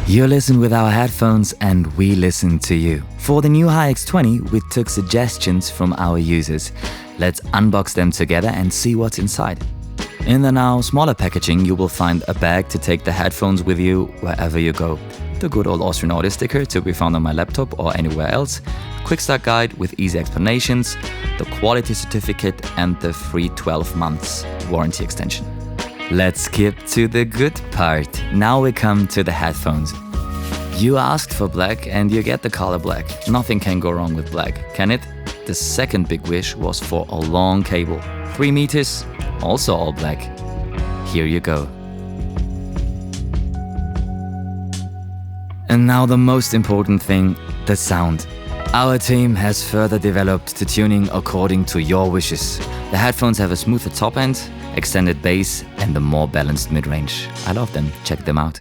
You listen with our headphones and we listen to you. For the new Hi-X20, we took suggestions from our users. Let's unbox them together and see what's inside. In the now smaller packaging, you will find a bag to take the headphones with you wherever you go. The good old Austrian Audio sticker to be found on my laptop or anywhere else. Quick start guide with easy explanations, the quality certificate and the free 12 months warranty extension. Let's skip to the good part. Now we come to the headphones. You asked for black and you get the color black. Nothing can go wrong with black, can it? The second big wish was for a long cable. 3 meters, also all black. Here you go. And now the most important thing, the sound. Our team has further developed the tuning according to your wishes. The headphones have a smoother top end, extended bass and a more balanced mid-range. I love them, check them out.